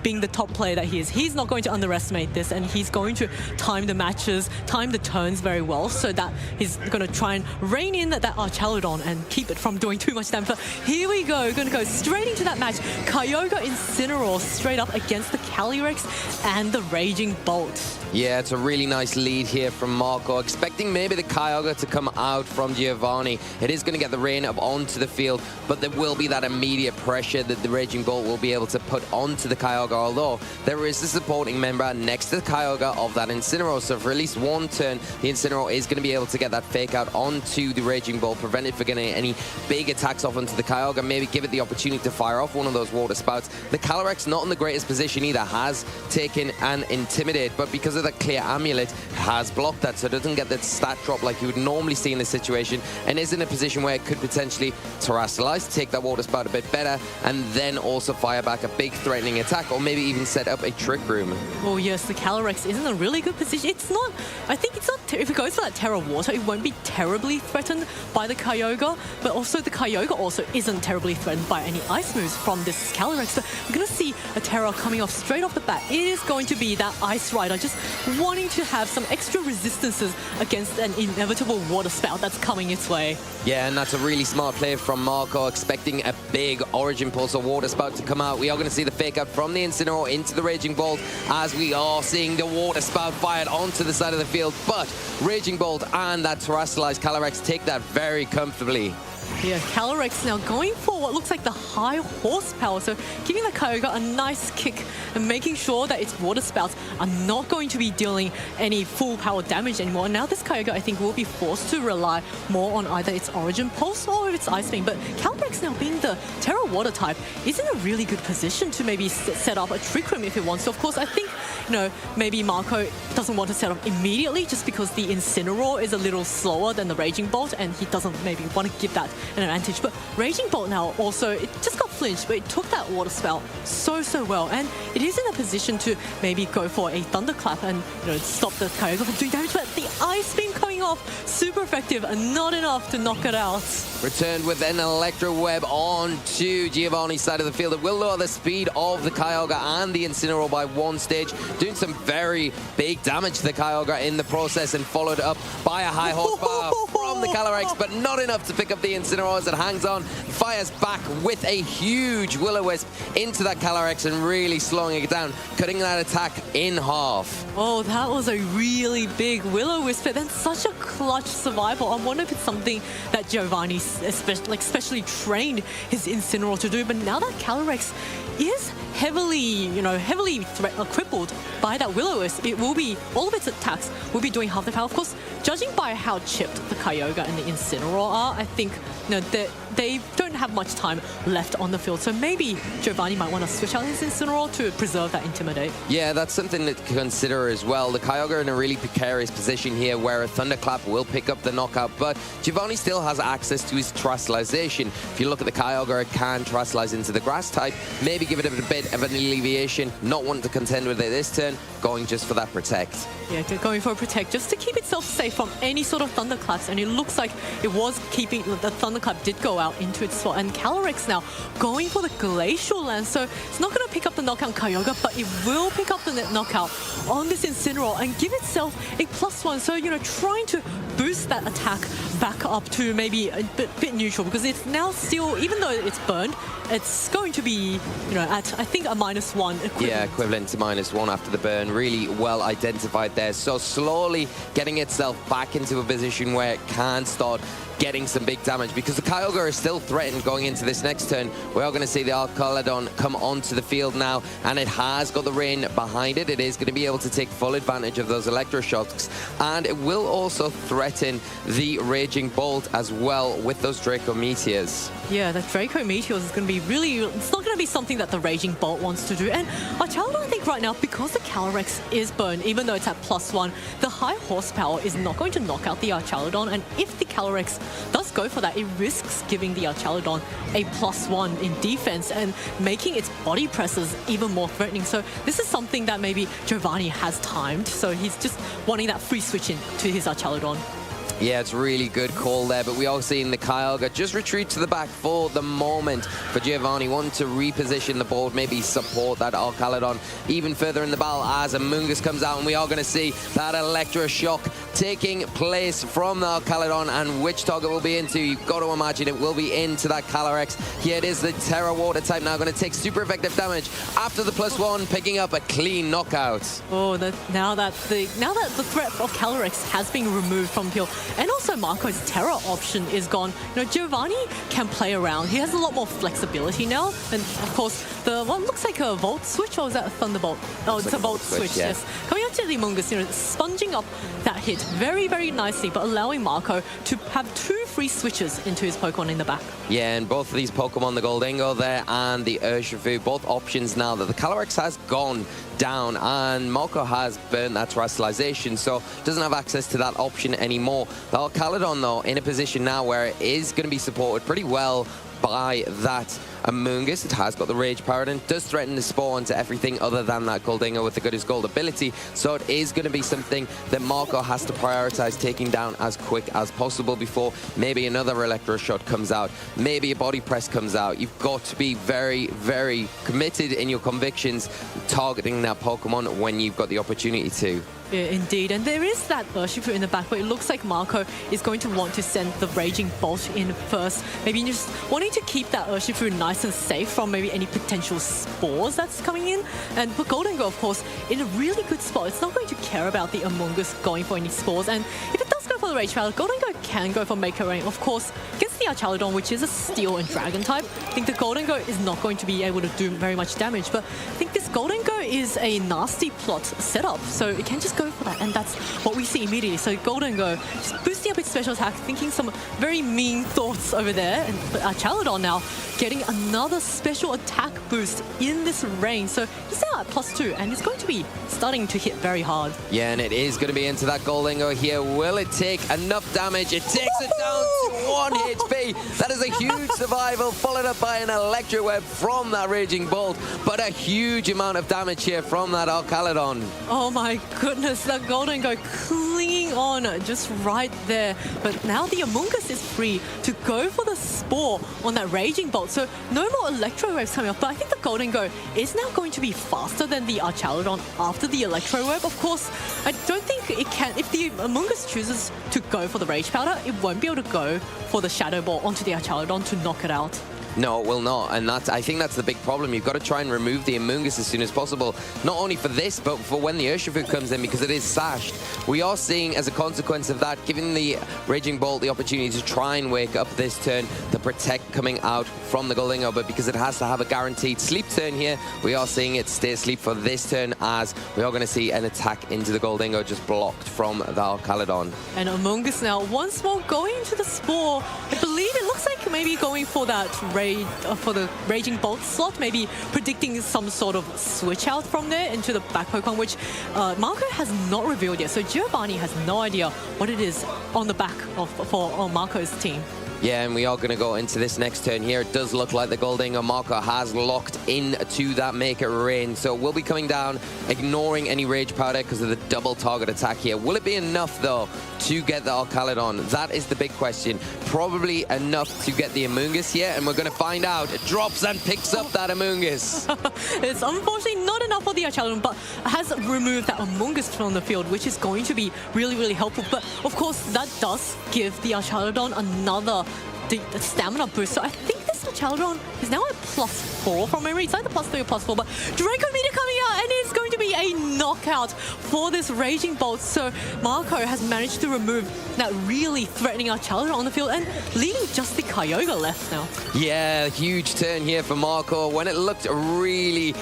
being the top player that he is, he's not going to underestimate this, and he's going to time the matches, time the turns very well, so that he's going to try and rein in that Archaludon and keep it from doing too much damage. But here we go, going to go straight into that match. Kyogre Incineroar straight up against the Calyrex and the Raging Bolt. Yeah, it's a really nice lead here from Marco. Expecting maybe the Kyogre to come out from Giovanni. It is going to get the rain up onto the field, but there will be that immediate pressure that the Raging Bolt will be able to put onto the Kyogre, although there is a supporting member next to the Kyogre of that Incineroar. So for at least one turn, the Incineroar is going to be able to get that fake out onto the Raging Bolt, prevent it from getting any big attacks off onto the Kyogre, maybe give it the opportunity to fire off one of those water spouts. The Calyrex not in the greatest position either, has taken an Intimidate, but because of that clear amulet, has blocked that, so it doesn't get that stat drop like you would normally see in this situation, and is in a position where it could potentially terrestrialize, take that water spout a bit better, and then also fire back a big threatening attack, or maybe even set up a Trick Room. Oh yes, the Calyrex is in a really good position. It's not, I think it's not, if it goes for that Terra Water, it won't be terribly threatened by the Kyogre, but also the Kyogre also isn't terribly threatened by any ice moves from this Calyrex. So we're going to see a Terra coming off straight off the bat. It is going to be that Ice Rider, just wanting to have some extra resistances against an inevitable water spout that's coming its way. Yeah, and that's a really smart play from Marco, expecting a big Origin Pulse or water spout to come out. We are going to see the fake out from the Incineroar into the Raging Bolt, as we are seeing the water spout fired onto the side of the field, but Raging Bolt and that terrestrialized Calyrex take that very comfortably. Yeah, Calyrex now going for what looks like the high horsepower, so giving the Kyogre a nice kick and making sure that its water spouts are not going to be dealing any full power damage anymore. And now this Kyogre, I think, will be forced to rely more on either its Origin Pulse or its Ice Beam. But Calyrex now being the Terra Water type is in a really good position to maybe set up a Trick Room if it wants to. Of course, I think, you know, maybe Marco doesn't want to set up immediately just because the Incineroar is a little slower than the Raging Bolt, and he doesn't maybe want to give that an advantage. But Raging Bolt now also, it just got flinched, but it took that water spout so well, and it is in a position to maybe go for a Thunderclap and, you know, stop the Kyogre from doing damage. But the Ice Beam coming off, super effective and not enough to knock it out. Returned with an Electro Web onto Giovanni's side of the field. It will lower the speed of the Kyogre and the Incineroar by one stage, doing some very big damage to the Kyogre in the process, and followed up by a high horsepower from the Calyrex, but not enough to pick up the Incineroar as it hangs on, fires back with a huge Will-O-Wisp into that Calyrex and really slowing it down, cutting that attack in half. Oh, that was a really big Will-O-Wisp, but then such a clutch survival. I wonder if it's something that Giovanni especially trained his Incineroar to do, but now that Calyrex is heavily crippled by that Will-O-Wisp, it will be, all of its attacks will be doing half the power. Of course, judging by how chipped the Kyogre and the Incineroar are, I think, you know, they don't have much time left on the field. So maybe Giovanni might want to switch out his Incineroar to preserve that Intimidate. Yeah, that's something to consider as well. The Kyogre in a really precarious position here where a Thunderclap will pick up the knockout, but Giovanni still has access to his Terrestrialization. If you look at the Kyogre, it can Terrestrialize into the Grass type, maybe give it a bit of an alleviation, not wanting to contend with it this turn, going just for that Protect. Yeah, going for a Protect just to keep itself safe from any sort of Thunderclaps, and it looks like it was keeping, the Thunderclap did go out into its slot, and Calyrex now going for the Glacial Lance, so it's not going to pick up the knockout Kyogre, but it will pick up the knockout on this Incineroar and give itself a +1, so, you know, trying to boost that attack back up to maybe a bit neutral, because it's now still, even though it's burned, it's going to be, you know, at, I think, a -1 equivalent. Yeah, equivalent to -1 after the burn. Really well identified there. So slowly getting itself back into a position where it can start getting some big damage, because the Kyogre is still threatened going into this next turn. We are going to see the Archaludon come onto the field now, and it has got the rain behind it. It is going to be able to take full advantage of those Electroshocks, and it will also threaten the Raging Bolt as well with those Draco Meteors. Yeah, the Draco Meteors is going to be really, it's not going to be something that the Raging Bolt wants to do. And Archaludon, I think right now, because the Calyrex is burned, even though it's at +1, the high horsepower is not going to knock out the Archaludon, and if the Calyrex does go for that, it risks giving the Archaludon a +1 in defense and making its body presses even more threatening. So this is something that maybe Giovanni has timed, so he's just wanting that free switch in to his Archaludon. Yeah, it's really good call there, but we are seeing the Kyogre just retreat to the back for the moment. For Giovanni, wanting to reposition the board, maybe support that Archaludon even further in the battle as Amoonguss comes out, and we are going to see that Electro Shock taking place from the Archaludon, and which target will be into? You've got to imagine it will be into that Calyrex. Here it is, the Terra Water type now going to take super effective damage after the +1, picking up a clean knockout. Oh, now that the threat of Calyrex has been removed from the field, and also Marco's Terra option is gone. Giovanni can play around. He has a lot more flexibility now, and of course the one looks like a Volt Switch, or is that a Thunderbolt? Oh, it's like a Volt Switch. Yeah. Yes. Coming up to the Amoonguss, sponging up that hit very, very nicely, but allowing Marco to have 2 free switches into his Pokemon in the back. Yeah, and both of these Pokemon, the Goldingo there and the Urshifu, both options now that the Calyrex has gone down, and Marco has burnt that Terrestrialization, so doesn't have access to that option anymore. The Archaludon, though, in a position now where it is going to be supported pretty well by that Amoonguss. It has got the Rage Power and does threaten to spawn to everything other than that Goldingo with the Good as Gold ability. So it is going to be something that Marco has to prioritize taking down as quick as possible before maybe another Electro Shot comes out, maybe a Body Press comes out. You've got to be very, very committed in your convictions targeting that Pokemon when you've got the opportunity to. Yeah, indeed, and there is that Urshifu in the back, but it looks like Marco is going to want to send the Raging Bolt in first. Maybe just wanting to keep that Urshifu nice and safe from maybe any potential spores that's coming in. And but Goldingo, of course, in a really good spot. It's not going to care about the Amoonguss going for any spores, and if it does go for the Rage Power, Goldingo can go for Maker Rain. Of course, against the Archaludon, which is a Steel and Dragon type, I think the Goldingo is not going to be able to do very much damage, but I think this Goldingo is a nasty plot setup, so it can just go for that, and that's what we see immediately. So Goldingo just boosting up its special attack, thinking some very mean thoughts over there, and Archaludon now getting another special attack boost in this range. So he's now at +2, and it's going to be starting to hit very hard. Yeah, and it is going to be into that Goldingo here. Will it take enough damage? It takes it down to 1 HP. That is a huge survival, followed up by an Electro Web from that Raging Bolt, but a huge amount of damage here from that Archaludon. Oh my goodness, that Goldingo clinging on just right there. But now the Amoonguss is free to go for the Spore on that Raging Bolt. So no more Electro Waves coming off, but I think the Goldingo is now going to be faster than the Archaludon after the Electro Web. Of course, I don't think it can, if the Amoonguss chooses to go for the Rage Powder, it won't be able to go for the Shadow Ball onto the Archaludon to knock it out. No, it will not, and I think that's the big problem. You've got to try and remove the Amoonguss as soon as possible, not only for this, but for when the Urshifu comes in, because it is sashed. We are seeing, as a consequence of that, giving the Raging Bolt the opportunity to try and wake up this turn, the Protect coming out from the Goldingo, but because it has to have a guaranteed sleep turn here, we are seeing it stay asleep for this turn, as we are going to see an attack into the Goldingo just blocked from the Archaludon. And Amoonguss now once more going into the Spore. I believe it looks like maybe going for that for the Raging Bolt slot, maybe predicting some sort of switch out from there into the back Pokemon, which Marco has not revealed yet. So Giovanni has no idea what it is on the back for Marco's team. Yeah, and we are going to go into this next turn here. It does look like the Goldingo Marco has locked into that Maker Rain. So we'll be coming down, ignoring any Rage Powder because of the double target attack here. Will it be enough, though, to get the Archaludon? That is the big question. Probably enough to get the Amoonguss here, and we're going to find out. It drops and picks up that Amoonguss. It's unfortunately not enough for the Archaludon, but has removed that Amoonguss from the field, which is going to be really, really helpful. But of course, that does give the Archaludon another the stamina boost. So I think this Archaludon is now at +4 from memory. It's either +3 or +4, but Draco Meteor coming out, and it's going to be a knockout for this Raging Bolt. So Marco has managed to remove that really threatening Archaludon on the field, and leaving just the Kyogre left now. Yeah, huge turn here for Marco when it looked really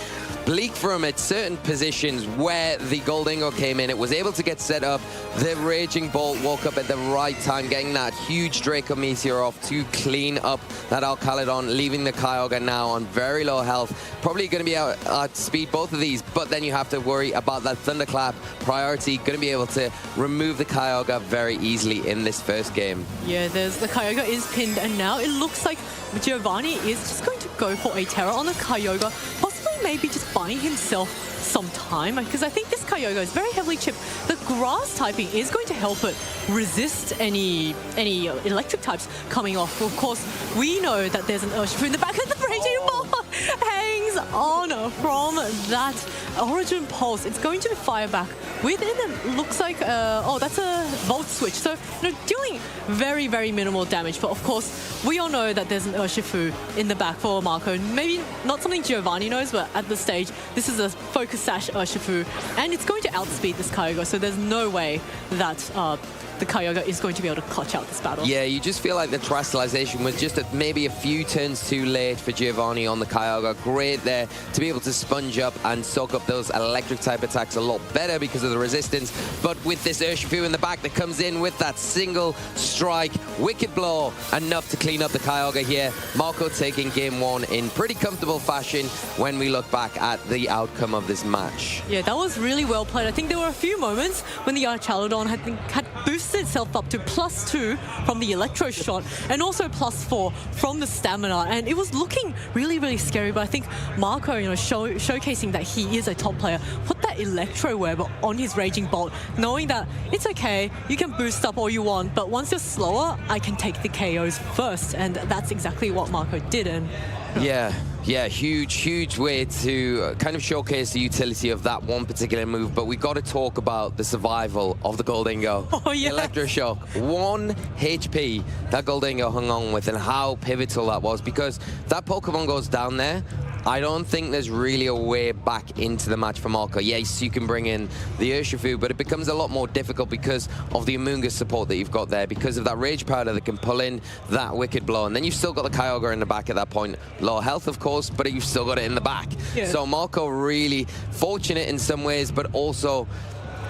bleak for him at certain positions where the Goldingo came in. It was able to get set up. The Raging Bolt woke up at the right time, getting that huge Draco Meteor off to clean up that Archaludon, leaving the Kyogre now on very low health. Probably going to be at speed, both of these, but then you have to worry about that Thunderclap priority. Going to be able to remove the Kyogre very easily in this first game. Yeah, the Kyogre is pinned, and now it looks like Giovanni is just going to go for a Terra on the Kyogre, possibly maybe just buying himself some time, because I think this Kyogre is very heavily chipped. The grass typing is going to help it resist any electric types coming off. Of course, we know that there's an Urshifu in the back of the Raging Ball. Hangs on from that Origin Pulse. It's going to fire back with it. Looks like, oh, that's a Volt Switch. So, dealing very, very minimal damage. But of course, we all know that there's an Urshifu in the back for Marco. Maybe not something Giovanni knows, but at this stage, this is a Focus Sash Urshifu. And it's going to outspeed this Kyogre. So there's no way that the Kyogre is going to be able to clutch out this battle. Yeah, you just feel like the Terrestrialization was just maybe a few turns too late for Giovanni on the Kyogre. Great there to be able to sponge up and soak up those electric type attacks a lot better because of the resistance. But with this Urshifu in the back that comes in with that single strike, Wicked Blow, enough to clean up the Kyogre here. Marco taking game one in pretty comfortable fashion when we look back at the outcome of this match. Yeah, that was really well played. I think there were a few moments when the Archaludon had boosted itself up to +2 from the Electro Shot and also +4 from the Stamina, and it was looking really, really scary. But I think Marco, showcasing that he is a top player, put that Electro Web on his Raging Bolt, knowing that it's okay, you can boost up all you want, but once you're slower, I can take the KOs first, and that's exactly what Marco did. And Yeah, huge way to kind of showcase the utility of that one particular move. But we got to talk about the survival of the Goldingo. Oh, yeah. Electroshock, 1 HP that Goldingo hung on with, and how pivotal that was, because that Pokemon goes down there. I don't think there's really a way back into the match for Marco. Yes, you can bring in the Urshifu, but it becomes a lot more difficult because of the Amoonguss support that you've got there, because of that Rage Powder that can pull in that Wicked Blow. And then you've still got the Kyogre in the back at that point. Low health, of course, but you've still got it in the back. Yeah. So Marco really fortunate in some ways, but also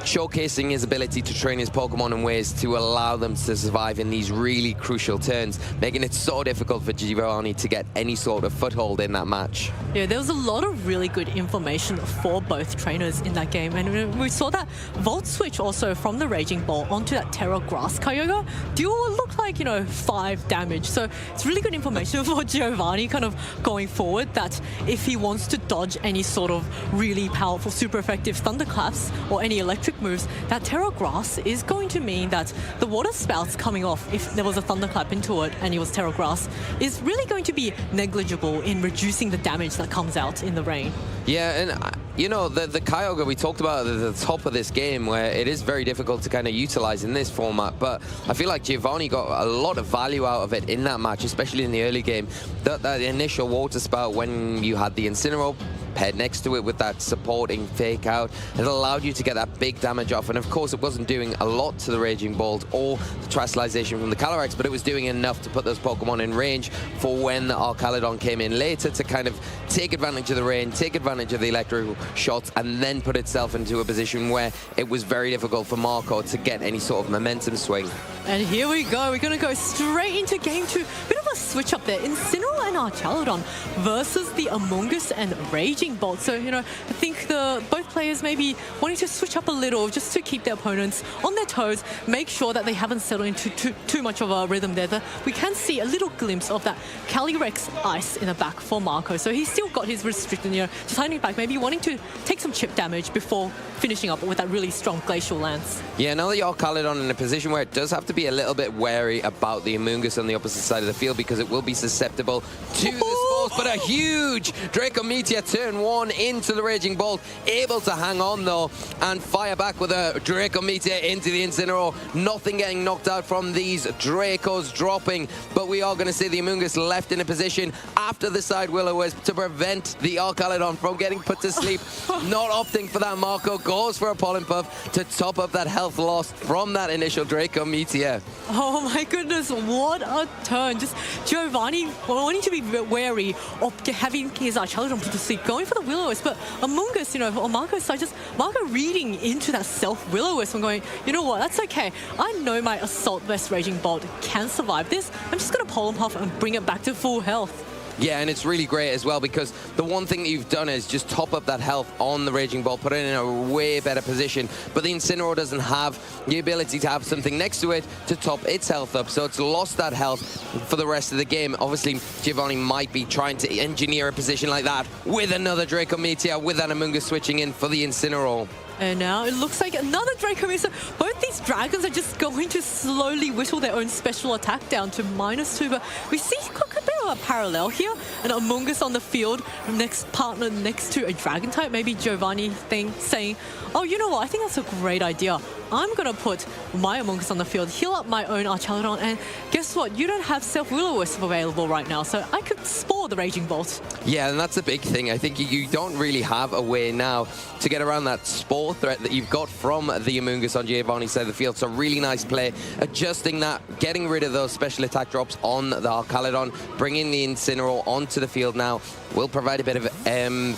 showcasing his ability to train his Pokemon in ways to allow them to survive in these really crucial turns, making it so difficult for Giovanni to get any sort of foothold in that match. Yeah, there was a lot of really good information for both trainers in that game, and we saw that Volt Switch also from the Raging Ball onto that Terra Grass Kyogre do what looked like, 5 damage. So it's really good information for Giovanni kind of going forward, that if he wants to dodge any sort of really powerful, super effective Thunderclaps or any electric moves, that Terra Grass is going to mean that the water spouts coming off, if there was a Thunderclap into it and it was Terra Grass, is really going to be negligible in reducing the damage that comes out in the rain. Yeah, and the Kyogre we talked about at the top of this game, where it is very difficult to kind of utilize in this format, but I feel like Giovanni got a lot of value out of it in that match, especially in the early game. That initial water spout, when you had the Incineroar paired next to it with that supporting fake out, it allowed you to get that big damage off. And of course, it wasn't doing a lot to the Raging Bolt or the Terrestrialization from the Calyrex, but it was doing enough to put those Pokemon in range for when the Archaludon came in later to kind of take advantage of the rain, take advantage of the electrical shots, and then put itself into a position where it was very difficult for Marco to get any sort of momentum swing. And here we go. We're going to go straight into game 2. Bit of a switch up there. Incineroar and Archaludon versus the Amoonguss and Raging Bolt. So, I think both players maybe wanting to switch up a little just to keep their opponents on their toes, make sure that they haven't settled into too much of a rhythm there. We can see a little glimpse of that Calyrex Ice in the back for Marco. So he's still got his restricted, just hiding back, maybe wanting to take some chip damage before finishing up with that really strong Glacial Lance. Yeah, now that you're Archaludon in a position where it does have to be a little bit wary about the Amoonguss on the opposite side of the field, because it will be susceptible to the Spores, but a huge Draco Meteor turn 1 into the Raging Bolt, able to hang on though and fire back with a Draco Meteor into the Incineroar. Nothing getting knocked out from these Dracos dropping, but we are going to see the Amoonguss left in a position after the side Will-O-Wisp to prevent the Archaludon from getting put to sleep. Not opting for that, Marco goes for a Pollen Puff to top up that health loss from that initial Draco Meteor. Oh my goodness, what a turn. Just Giovanni wanting to be wary of having his Archaludon put to sleep, going for the Will-O-Wisp, but Amoonguss, on Marco's side, just Marco reading into that self Will-O-Wisp and going, you know what, that's okay. I know my Assault Vest Raging Bolt can survive this. I'm just going to Pollen Puff and bring it back to full health. Yeah, and it's really great as well because the one thing that you've done is just top up that health on the Raging Bolt, put it in a way better position. But the Incineroar doesn't have the ability to have something next to it to top its health up, so it's lost that health for the rest of the game. Obviously, Giovanni might be trying to engineer a position like that with another Draco Meteor, with that Amoonguss switching in for the Incineroar. And now it looks like another Draco Meteor. Both these dragons are just going to slowly whittle their own special attack down to -2. But we see quite a bit of a parallel here. An Amoonguss on the field, next partner next to a dragon type. Maybe Giovanni saying, oh, you know what? I think that's a great idea. I'm going to put my Amoonguss on the field, heal up my own Archaludon, and guess what? You don't have Self-Will-O-Wisp available right now, so I could spore the Raging Bolt. Yeah, and that's a big thing. I think you don't really have a way now to get around that spore threat that you've got from the Amoonguss on Giovanni's side of the field. So really nice play, adjusting that, getting rid of those special attack drops on the Archaludon, bringing the Incineroar onto the field now. Will provide a bit of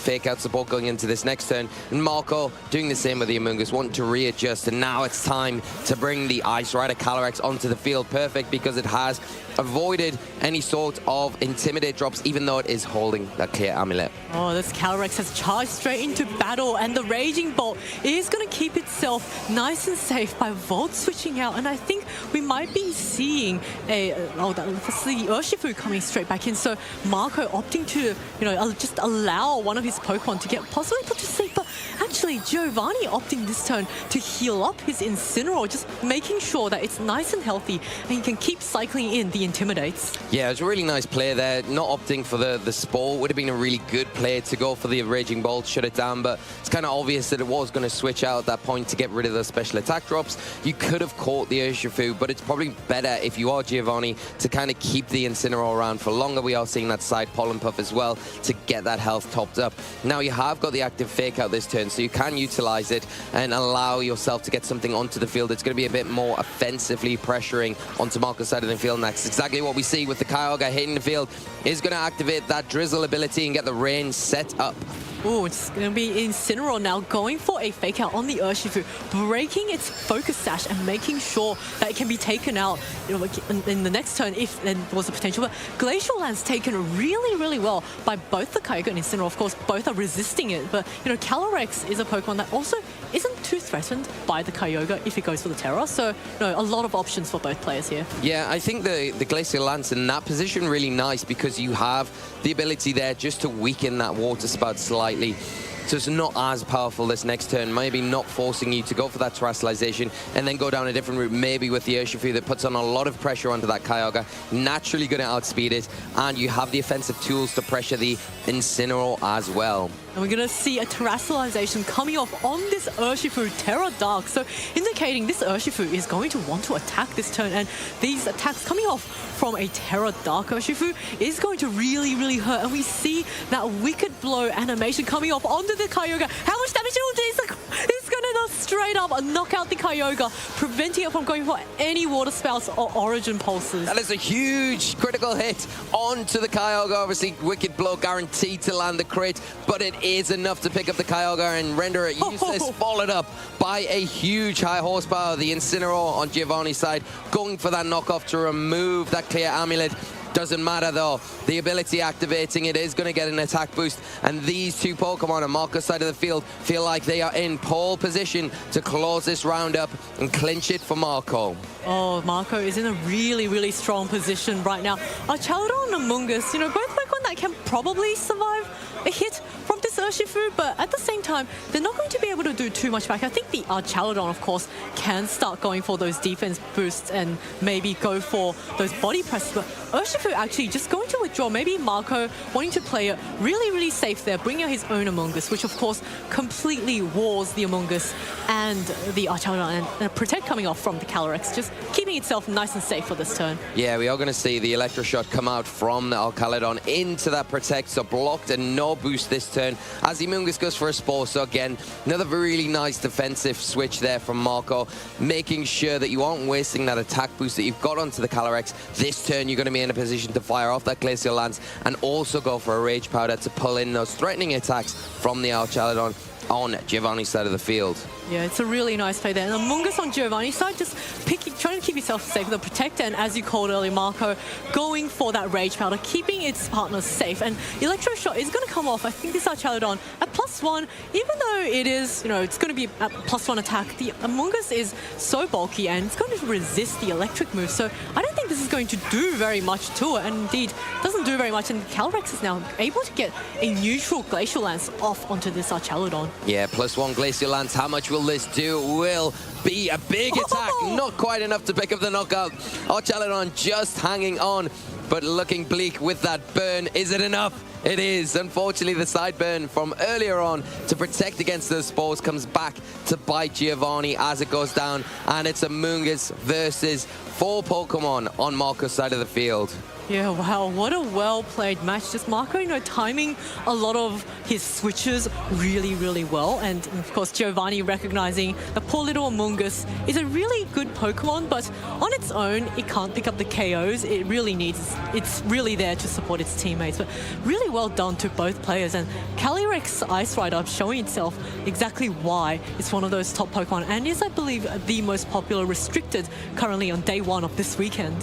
fake out support going into this next turn. And Marco doing the same with the Amoonguss, wanting to readjust. And now it's time to bring the Ice Rider Calyrex onto the field. Perfect, because it has avoided any sort of Intimidate drops, even though it is holding that clear amulet. Oh, this Calyrex has charged straight into battle, and the Raging Bolt is going to keep itself nice and safe by Volt switching out. And I think we might be seeing the Urshifu coming straight back in. So Marco opting to, just allow one of his Pokemon to get possibly put to sleep. But actually, Giovanni opting this turn to heal up his Incineroar, just making sure that it's nice and healthy and he can keep cycling in the Intimidates. Yeah, it's a really nice play there. Not opting for the Spore would have been a really good play to go for the Raging Bolt, shut it down, but it's kind of obvious that it was going to switch out at that point to get rid of those special attack drops. You could have caught the Urshifu, but it's probably better if you are Giovanni to kind of keep the Incineroar around for longer. We are seeing that side Pollen Puff as well to get that health topped up. Now you have got the active Fake Out this turn, so you can utilize it and allow yourself to get something onto the field. It's going to be a bit more offensively pressuring onto Marco's side of the field next. Exactly what we see with the Kyogre hitting the field is going to activate that Drizzle ability and get the rain set up. Oh, it's going to be Incineroar now going for a fake out on the Urshifu, breaking its focus sash and making sure that it can be taken out in the next turn if there was a potential. But Glacial Land's taken really, really well by both the Kyogre and Incineroar. Of course, both are resisting it, but Calyrex is a Pokemon that also isn't too threatened by the Kyogre if it goes for the Terror. So, a lot of options for both players here. Yeah, I think the Glacial Lance in that position really nice because you have the ability there just to weaken that Water Spout slightly. So it's not as powerful this next turn, maybe not forcing you to go for that Terrestrialization and then go down a different route, maybe with the Urshifu that puts on a lot of pressure onto that Kyogre, naturally going to outspeed it, and you have the offensive tools to pressure the Incineroar as well. And we're going to see a Terrestrialization coming off on this Urshifu, Terra Dark, so indicating this Urshifu is going to want to attack this turn, and these attacks coming off from a Terra Dark Urshifu is going to really, really hurt. And we see that Wicked Blow animation coming off onto the Kyogre. How much damage it will do? It's going to straight up knock out the Kyogre, preventing it from going for any Water Spouts or Origin Pulses. That is a huge critical hit onto the Kyogre. Obviously, Wicked Blow guaranteed to land the crit, but it is enough to pick up the Kyogre and render it useless, followed up by a huge high horsepower. The Incineroar on Giovanni's side going for that knockoff to remove that clear amulet. Doesn't matter though, the ability activating it is going to get an attack boost, and these two Pokemon on Marco's side of the field feel like they are in pole position to close this round up and clinch it for Marco. Oh, Marco is in a really, really strong position right now. Archaludon and Amoonguss, both Pokemon that can probably survive a hit from this Urshifu, but at the same time, they're not going to be able to do too much back. I think the Archaludon, of course, can start going for those defense boosts and maybe go for those body presses, but Urshifu actually just going to withdraw. Maybe Marco wanting to play it really, really safe there, bring out his own Amoonguss, which of course completely walls the Amoonguss and the Archaludon, and a Protect coming off from the Calyrex, just keeping itself nice and safe for this turn. Yeah, we are going to see the Electroshot come out from the Archaludon into that Protect, so blocked and no boost this turn as the Amoonguss goes for a Spore. So again, another really nice defensive switch there from Marco, making sure that you aren't wasting that attack boost that you've got onto the Calyrex. This turn you're going to be in a position to fire off that Glacial Lance and also go for a Rage Powder to pull in those threatening attacks from the Archaludon. on Giovanni's side of the field. Yeah, it's a really nice play there. And Amoonguss on Giovanni's side, just trying to keep yourself safe with the protector, and as you called earlier, Marco, going for that Rage Powder, keeping its partners safe. And Electro Shot is going to come off. I think this Archaludon at +1, even though it is, it's going to be at +1 attack, the Amoonguss is so bulky and it's going to resist the electric move. So I don't think this is going to do very much to it, and indeed doesn't do very much. And Calyrex is now able to get a neutral Glacial Lance off onto this Archaludon. Yeah, +1 Glacial Lance. How much will this do? Will be a big attack. Not quite enough to pick up the knockout. Archaludon just hanging on, but looking bleak with that burn. Is it enough? It is. Unfortunately, the side burn from earlier on to protect against those spores comes back to bite Giovanni as it goes down, and it's Amoonguss versus 4 Pokemon on Marco's side of the field. Yeah, wow, what a well-played match. Just Marco, timing a lot of his switches really, really well. And of course, Giovanni recognizing the poor little Amoonguss is a really good Pokemon, but on its own, it can't pick up the KOs. It really needs, it's really there to support its teammates. But really well done to both players. And Calyrex Ice Rider showing itself exactly why it's one of those top Pokemon and is, I believe, the most popular restricted currently on day 1 of this weekend.